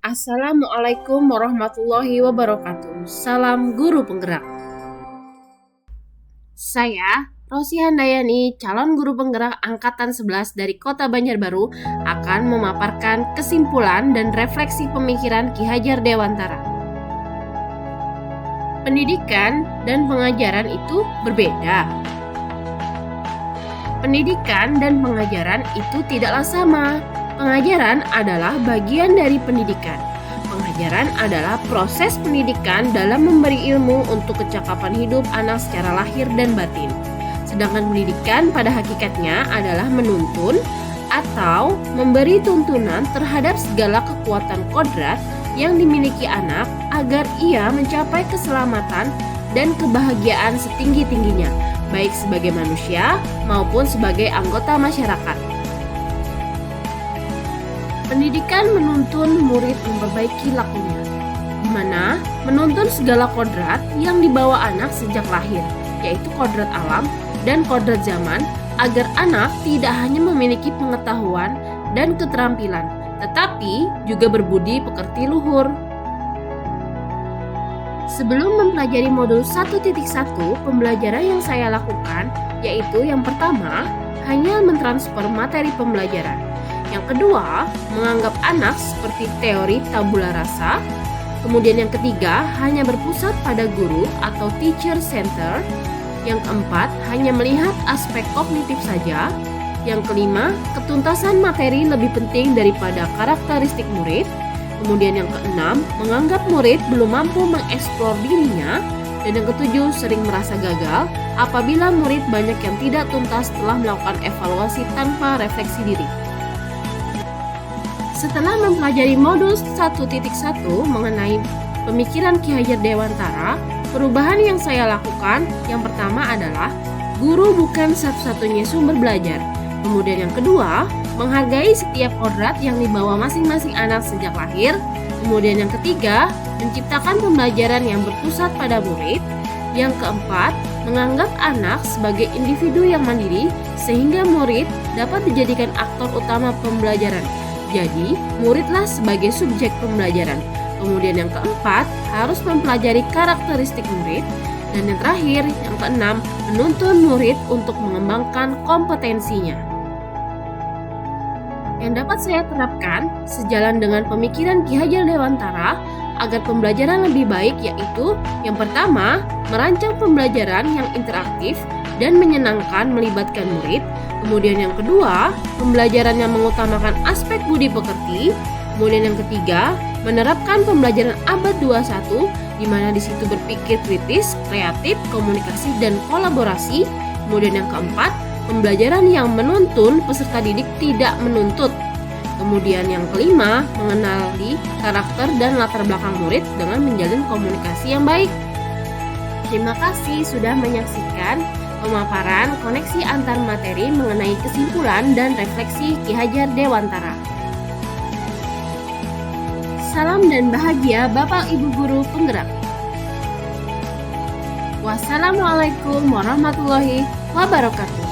Assalamualaikum warahmatullahi wabarakatuh. Salam guru penggerak. Saya, Rosi Handayani, calon guru penggerak Angkatan 11 dari Kota Banjarbaru, akan memaparkan kesimpulan dan refleksi pemikiran Ki Hajar Dewantara. Pendidikan dan pengajaran itu berbeda. Pendidikan dan pengajaran itu tidaklah sama. Pengajaran adalah bagian dari pendidikan. Pengajaran adalah proses pendidikan dalam memberi ilmu untuk kecakapan hidup anak secara lahir dan batin. Sedangkan pendidikan pada hakikatnya adalah menuntun atau memberi tuntunan terhadap segala kekuatan kodrat yang dimiliki anak agar ia mencapai keselamatan dan kebahagiaan setinggi-tingginya, baik sebagai manusia maupun sebagai anggota masyarakat. Pendidikan menuntun murid memperbaiki lakunya, di mana menuntun segala kodrat yang dibawa anak sejak lahir, yaitu kodrat alam dan kodrat zaman, agar anak tidak hanya memiliki pengetahuan dan keterampilan, tetapi juga berbudi pekerti luhur. Sebelum mempelajari modul 1.1, pembelajaran yang saya lakukan yaitu yang pertama, hanya mentransfer materi pembelajaran. Yang kedua, menganggap anak seperti teori tabula rasa. Kemudian yang ketiga, hanya berpusat pada guru atau teacher center. Yang keempat, hanya melihat aspek kognitif saja. Yang kelima, ketuntasan materi lebih penting daripada karakteristik murid. Kemudian yang keenam, menganggap murid belum mampu mengeksplor dirinya. Dan yang ketujuh, sering merasa gagal apabila murid banyak yang tidak tuntas setelah melakukan evaluasi tanpa refleksi diri. Setelah mempelajari modul 1.1 mengenai pemikiran Ki Hajar Dewantara, perubahan yang saya lakukan yang pertama adalah guru bukan satu-satunya sumber belajar. Kemudian yang kedua, menghargai setiap kodrat yang dibawa masing-masing anak sejak lahir. Kemudian yang ketiga, menciptakan pembelajaran yang berpusat pada murid. Yang keempat, menganggap anak sebagai individu yang mandiri sehingga murid dapat dijadikan aktor utama pembelajaran. Jadi, muridlah sebagai subjek pembelajaran. Kemudian yang keempat, harus mempelajari karakteristik murid. Dan yang terakhir, yang keenam, menuntun murid untuk mengembangkan kompetensinya. Yang dapat saya terapkan sejalan dengan pemikiran Ki Hajar Dewantara agar pembelajaran lebih baik yaitu yang pertama, merancang pembelajaran yang interaktif dan menyenangkan melibatkan murid. Kemudian yang kedua, pembelajaran yang mengutamakan aspek budi pekerti. Kemudian yang ketiga, menerapkan pembelajaran abad 21 di mana di situ berpikir kritis, kreatif, komunikasi dan kolaborasi. Kemudian yang keempat, pembelajaran yang menuntun peserta didik tidak menuntut. Kemudian yang kelima, mengenali karakter dan latar belakang murid dengan menjalin komunikasi yang baik. Terima kasih sudah menyaksikan pemaparan koneksi antar materi mengenai kesimpulan dan refleksi Ki Hajar Dewantara. Salam dan bahagia Bapak Ibu Guru Penggerak. Wassalamualaikum warahmatullahi wabarakatuh.